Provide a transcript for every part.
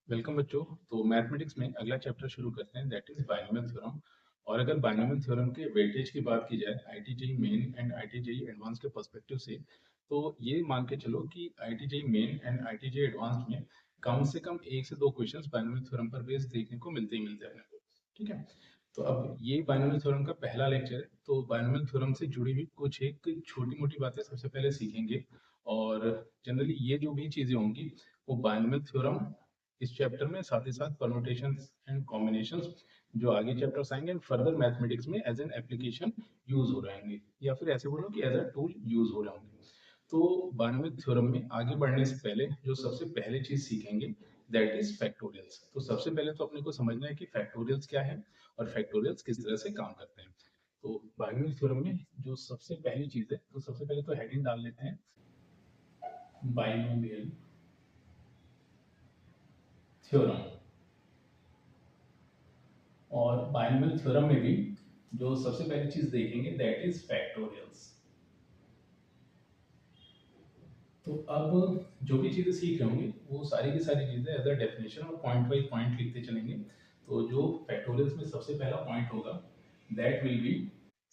Welcome बच्चों। तो mathematics में अगला चैप्टर शुरू करते हैं, दैट इज बाइनोमियल थ्योरम। और अगर बाइनोमियल थ्योरम के वेटेज की बात की जाए आईटीजेई मेन एंड आईटीजेई एडवांस के पर्सपेक्टिव से, तो ये मान के चलो कि आईटीजेई मेन एंड आईटीजेई एडवांस में कम से कम एक से दो क्वेश्चंस बाइनोमियल थ्योरम पर बेस्ड देखने को मिलते ही मिलते हैं अपने को। ठीक है, तो अब ये बाइनोमियल थ्योरम का पहला लेक्चर है, तो बाइनोमियल थ्योरम से जुड़ी हुई कुछ एक छोटी मोटी बातें सबसे पहले सीखेंगे। और जनरली ये जो भी चीजें होंगी वो बाइनोमियल थ्योरम इस चैप्टर में, साथ ही साथ परम्यूटेशंस एंड कॉम्बिनेशंस जो आगे चैप्टर्स आएंगे एंड फर्दर मैथमेटिक्स में एज एन एप्लीकेशन यूज हो रहे होंगे, या फिर ऐसे बोलो कि एज अ टूल यूज हो रहे होंगे। तो बाइनोमियल थ्योरम में आगे बढ़ने से पहले जो सबसे पहले चीज सीखेंगे दैट इज फैक्टोरियल्स। तो सबसे पहले तो अपने को समझना है कि फैक्टोरियल्स क्या है और फैक्टोरियल्स किस तरह से काम करते हैं। तो बाइनोमियल थ्योरम में जो सबसे पहली चीज है, तो सबसे पहले तो हेडिंग डाल लेते हैं बाइनोमियल थ्योरम। और बाइनोमियल थ्योरम में भी जो सबसे पहली चीज देखेंगे दैट इज फैक्टोरियल्स। तो अब जो भी चीजें सीख रहे होंगे वो सारी की सारी चीजें एज अ डेफिनेशन और पॉइंट वाइज पॉइंट लिखते चलेंगे। तो जो फैक्टोरियल्स में सबसे पहला पॉइंट होगा दैट विल बी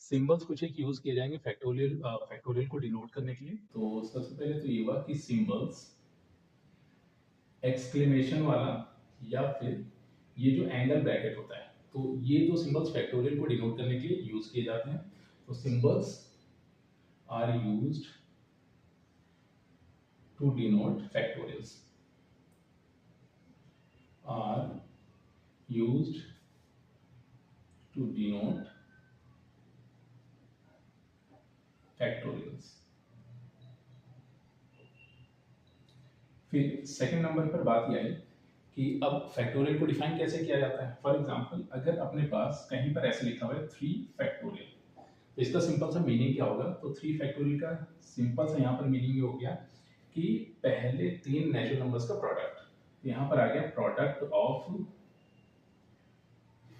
सिंबल्स। कुछ एक यूज किए जाएंगे फैक्टोरियल फैक्टोरियल को डिनोट करने के लिए। तो सबसे पहले तो ये हुआ कि सिंबल्स एक्सक्लेमेशन वाला, या फिर ये जो एंगल ब्रैकेट होता है, तो ये दो सिंबल्स फैक्टोरियल को डिनोट करने के लिए यूज किए जाते हैं। तो symbols are used to denote factorials, are used to denote factorials. फिर सेकंड नंबर पर बात यह है कि अब फैक्टोरियल को डिफाइन कैसे किया जाता है। फॉर एग्जांपल, अगर अपने पास कहीं पर ऐसे लिखा हुआ है 3 फैक्टोरियल, तो इसका सिंपल सा मीनिंग क्या होगा। तो 3 फैक्टोरियल का सिंपल सा यहाँ पर मीनिंग ये हो गया कि पहले 3 नेचुरल नंबर्स का प्रोडक्ट। तो यहाँ पर आ गया product of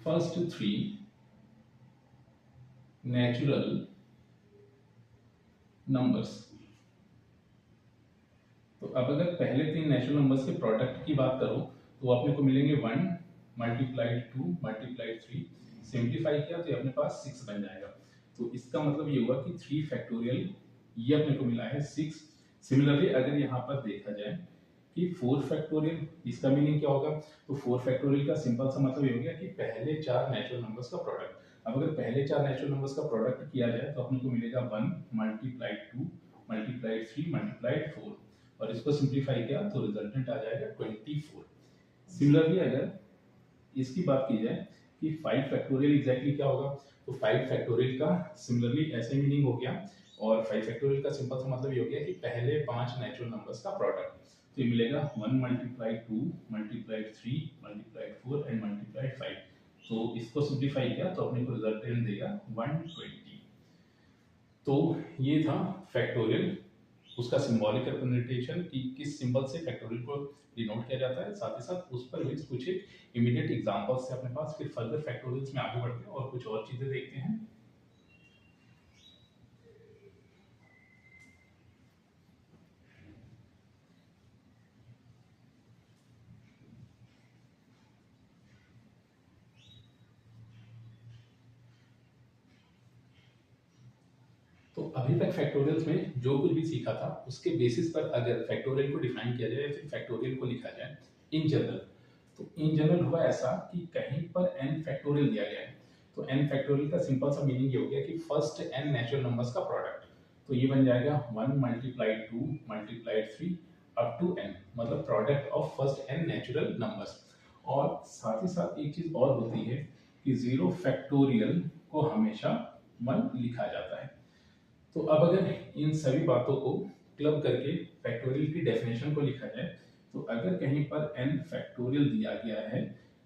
first 3 natural numbers. तो अब अगर पहले 3 नेचुरल नंबर्स के प्रोडक्ट की बात करो तो अपने को मिलेंगे 1 मल्टीप्लाइड 2 मल्टीप्लाइड 3, सिंप्लीफाई किया तो ये अपने पास 6 बन जाएगा। तो इसका मतलब ये हुआ कि 3 फैक्टोरियल ये अपने को मिला है 6। सिमिलरली अगर यहाँ पर देखा जाए कि 4 फैक्टोरियल, इसका मीनिंग क्या होगा। तो 4 फैक्टोरियल का सिंपल सा मतलब ये हो गया कि पहले 4 नेचुरल नंबर्स का प्रोडक्ट। अब अगर पहले 4 नेचुरल नंबर्स का प्रोडक्ट किया जाए तो अपने को मिलेगा 1 मल्टीप्लाइड 2 मल्टीप्लाइड 3 मल्टीप्लाइड 4, और इसको सिंप्लीफाई किया तो रिजल्टेंट आ जाएगा 24। सिमिलरली अगर इसकी बात की जाए कि 5 फैक्टोरियल एग्जैक्टली क्या होगा, तो 5 फैक्टोरियल का सिमिलरली ऐसे मीनिंग हो गया। और 5 फैक्टोरियल का सिंपल सा मतलब ये हो गया कि पहले 5 नेचुरल नंबर्स का प्रोडक्ट। तो ये मिलेगा 1 multiplied 2 multiplied 3 multiplied 4 and multiplied 5। तो इसको सिंप्लीफाई किया तो अपने को रिजल्टेंट देगा 120। तो ये था फैक्टोरियल, उसका सिंबॉलिक रिप्रेजेंटेशन कि किस सिंबल से फैक्टोरियल को डिनोट किया जाता है। साथ ही साथ उस पर बेस्ड कुछ एक इमीडिएट एग्जांपल्स से अपने पास, फिर फर्दर फैक्टोरियल्स में आगे बढ़ते हैं और कुछ और चीजें देखते हैं। तो अभी तक फैक्टोरियल्स में जो कुछ भी सीखा था उसके बेसिस पर अगर फैक्टोरियल को डिफाइन किया जाए या फिर फैक्टोरियल को लिखा जाए इन जनरल, तो इन जनरल हुआ ऐसा कि कहीं पर n फैक्टोरियल दिया गया है, तो n फैक्टोरियल का सिंपल सा मीनिंग ये हो गया कि फर्स्ट n नेचुरल नंबर्स का प्रोडक्ट। तो ये बन जाएगा 1 multiplied 2 multiplied 3 up to n, मतलब product of first n natural numbers. और साथ ही साथ एक चीज और होती है कि 0 फैक्टोरियल को हमेशा 1 लिखा जाता है। तो अब अगर इन सभी बातों को क्लब करके फैक्टोरियल की डेफिनेशन को लिखा जाए, तो अगर कहीं पर n फैक्टोरियल दिया गया है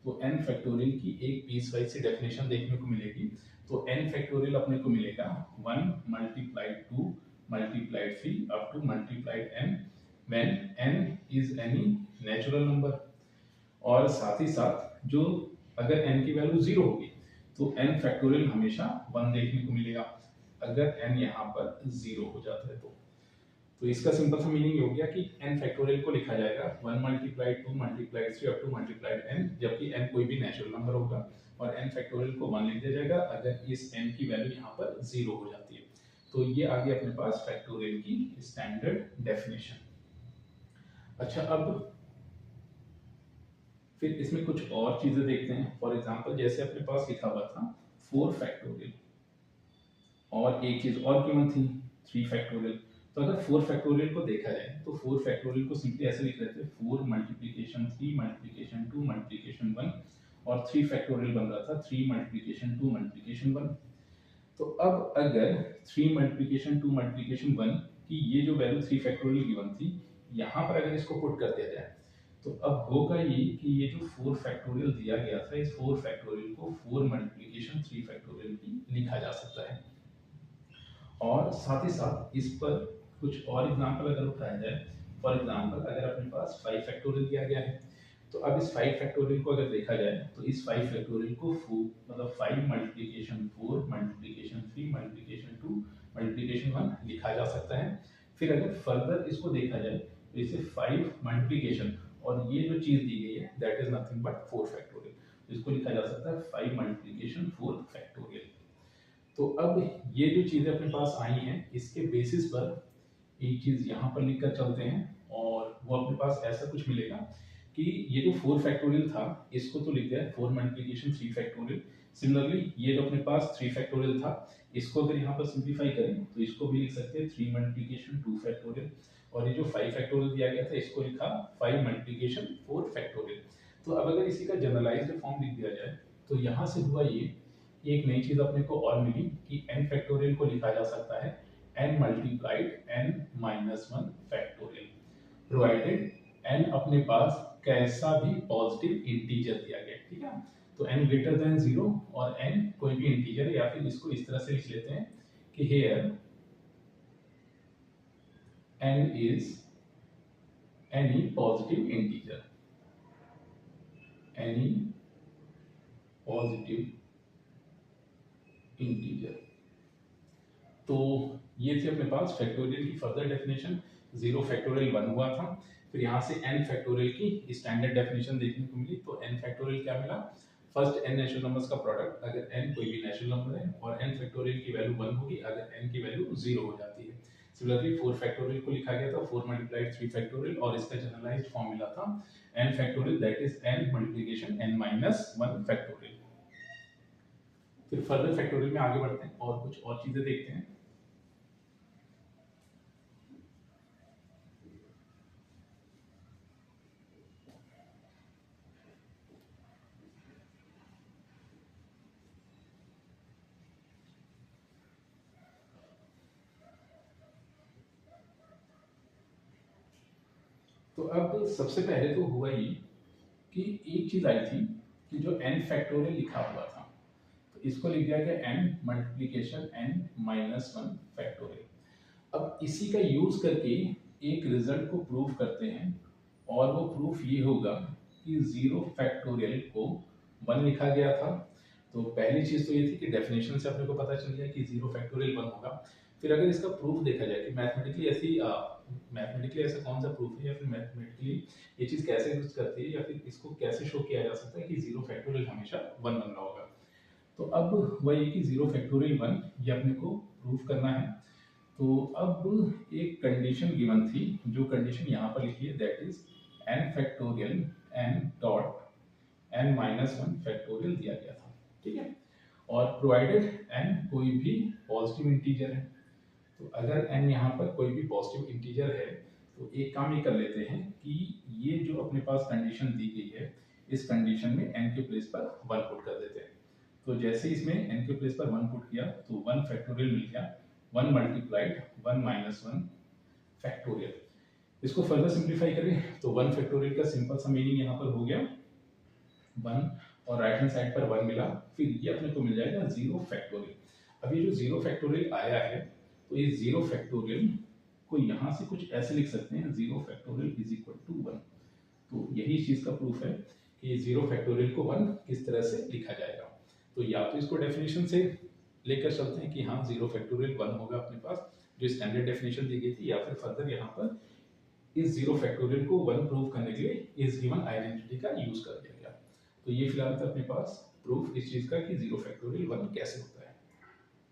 तो n फैक्टोरियल की एक पीस वाइज से डेफिनेशन देखने को मिलेगी। तो n फैक्टोरियल अपने को मिलेगा 1 multiplied 2 multiplied 3 up two multiplied n when n is any natural number. और साथ ही साथ जो अगर n की वैल्यू 0 होगी तो n फैक्टोरियल हमेशा 1 देखने को मिलेगा, अगर n यहाँ पर 0 हो जाता है तो। तो इसका सिंपल सा मीनिंग हो गया कि n फैक्टोरियल को लिखा जाएगा 1 multiplied 2 multiplied 3 up two multiplied n, जबकि n कोई भी नेचुरल नंबर होगा और n फैक्टोरियल को 1 लिख दिया जाएगा अगर इस n की वैल्यू यहाँ पर 0 हो जाती है। तो ये आ गया अपने पास फैक्टोरियल की स्टैंडर्ड डेफिनेशन। अच्छा, अब फिर इसमें कुछ और चीजें देखते हैं। फॉर एग्जांपल जैसे अपने पास लिखा हुआ था 4 फैक्टोरियल और एक चीज और गिवन थी 3 फैक्टोरियल। तो अगर 4 फैक्टोरियल को देखा जाए तो 4 फैक्टोरियल को सिंपली ऐसे लिख लेते हैं 4 मल्टीप्लिकेशन 3 मल्टीप्लिकेशन 2 मल्टीप्लिकेशन 1, और 3 फैक्टोरियल बन रहा था 3 मल्टीप्लिकेशन 2 मल्टीप्लिकेशन 1। तो अब अगर 3 मल्टीप्लिकेशन 2 मल्टीप्लिकेशन 1 की ये जो वैल्यू 3 फैक्टोरियल गिवन थी, यहाँ पर अगर इसको पुट कर दिया जाए तो अब होगा ये कि ये जो 4 फैक्टोरियल दिया गया था, इस 4 फैक्टोरियल को 4 मल्टीप्लिकेशन 3 फैक्टोरियल की लिखा जा सकता है। और साथ ही साथ इस पर कुछ और एग्जांपल अगर उठाया जाए, फॉर एग्जांपल अगर अपने पास 5 फैक्टोरियल दिया गया है, तो अब इस 5 फैक्टोरियल को अगर देखा जाए तो इस 5 फैक्टोरियल को 4 मतलब 5 मल्टीप्लिकेशन 4 मल्टीप्लिकेशन 3 मल्टीप्लिकेशन 2 मल्टीप्लिकेशन 1 लिखा जा सकता है। फिर अगर फर्दर इसको देखा जाए तो इसे 5 मल्टीप्लिकेशन और ये जो चीज दी गई है that is nothing but 4 factorial, तो इसको लिखा जा सकता है 5 मल्टीप्लिकेशन 4 फैक्टोरियल। तो अब ये जो चीजें अपने पास आई हैं इसके बेसिस पर एक चीज यहाँ पर लिख कर चलते हैं और वो अपने पास ऐसा कुछ मिलेगा कि ये जो 4 फैक्टोरियल था इसको तो लिख दिया 4 मल्टीप्लिकेशन 3 फैक्टोरियल। सिमिलरली ये जो अपने पास 3 फैक्टोरियल था इसको अगर यहाँ पर सिंप्लीफाई करें तो इसको भी लिख सकते हैं 3 मल्टीप्लिकेशन 2 फैक्टोरियल, और ये जो 5 फैक्टोरियल दिया गया था इसको लिखा 5 मल्टीप्लिकेशन 4 फैक्टोरियल। तो अब अगर इसी का जनरलाइज्ड फॉर्म लिख दिया जाए तो यहाँ से हुआ ये, एक नई चीज अपने को और मिली कि n फैक्टोरियल को लिखा जा सकता है n multiplied n minus 1 factorial, provided n अपने पास कैसा भी पॉजिटिव इंटीजर दिया गया, ठीक है। तो n ग्रेटर देन 0 और n कोई भी इंटीजर है, या फिर इसको इस तरह से लिख लेते हैं कि here n is any positive integer, any positive integer. तो ये थी अपने पास फैक्टोरियल की फर्दर डेफिनेशन। 0 फैक्टोरियल 1 हुआ था, फिर यहाँ से n फैक्टोरियल की स्टैंडर्ड डेफिनेशन देखने को मिली। तो n फैक्टोरियल क्या मिला, फर्स्ट n नेचुरल नंबर्स का प्रोडक्ट अगर n कोई भी नेचुरल नंबर है, और n फैक्टोरियल की वैल्यू 1 होगी अगर n की वैल्यू 0 हो जाती है। सिमिलरली 4 फैक्टोरियल को लिखा गया था 4 मल्टीप्लाइड 3 फैक्टोरियल, और इसका जनरलाइज्ड फॉर्म मिला था n factorial that is n multiplication n minus 1 factorial. फिर फर्दर फैक्टोरियल में आगे बढ़ते हैं और कुछ और चीजें देखते हैं। तो अब सबसे पहले तो हुआ ये कि एक चीज आई थी कि जो n फैक्टोरियल लिखा हुआ था तो इसको लिख दिया गया n multiplication n minus 1 factorial. अब इसी का यूज करके एक रिजल्ट को प्रूव करते हैं, और वो प्रूफ ये होगा कि 0 फैक्टोरियल को 1 लिखा गया था। तो पहली चीज तो ये थी कि डेफिनेशन से अपने को पता चल गया कि 0 फैक्टोरियल 1 होगा। फिर अगर इसका प्रूफ देखा जाए कि मैथमेटिकली ऐसा कौन सा प्रूफ है, या फिर मैथमेटिकली ये चीज कैसे यूज करती है, या फिर इसको कैसे शो किया जा सकता है कि 0 फैक्टोरियल हमेशा 1 बन रहा होगा। तो अब वही कि 0 फैक्टोरियल 1 ये अपने को प्रूफ करना है। तो अब एक कंडीशन गिवन थी, जो कंडीशन यहाँ पर लिखी है that is n factorial n dot n minus 1 factorial दिया गया था, ठीक है। और प्रोवाइडेड n कोई भी पॉजिटिव इंटीजर है। तो अगर n यहाँ पर कोई भी पॉजिटिव इंटीजर है तो एक काम ये कर लेते हैं कि ये जो अपने पास कंडीशन दी गई है इस कंडीशन में n के प्लेस पर 1 पुट कर देते हैं। तो जैसे इसमें n के प्लेस पर 1 पुट किया तो 1 फैक्टोरियल मिल गया 1 मल्टीप्लाइड 1 माइनस 1 फैक्टोरियल। इसको फर्दर सिंप्लीफाई करें तो 1 फैक्टोरियल का सिंपल सा मीनिंग यहाँ पर हो गया 1, और राइट हैंड साइड पर 1 मिला, फिर ये अपने को मिल जाएगा 0 फैक्टोरियल। अब ये जो 0 फैक्टोरियल आया है तो ये 0 फैक्टोरियल को यहाँ से कुछ ऐसे लिख सकते हैं 0 फैक्टोरियल इज इक्वल टू 1। तो यही इस चीज का प्रूफ है कि 0 फैक्टोरियल को 1 किस तरह से लिखा जाएगा। तो या तो इसको डेफिनेशन से लेकर चलते हैं कि हाँ 0 फैक्टोरियल 1 होगा अपने पास, जो स्टैंडर्ड डेफिनेशन दी गई थी, या फिर फर्दर यहाँ पर इस जीरो फैक्टोरियल को 1 प्रूव करने के लिए इस गिवन आइडेंटिटी का यूज कर दिया गया। तो ये फिलहाल था अपने पास प्रूफ इस चीज का कि जीरो फैक्टोरियल 1 कैसे होता है।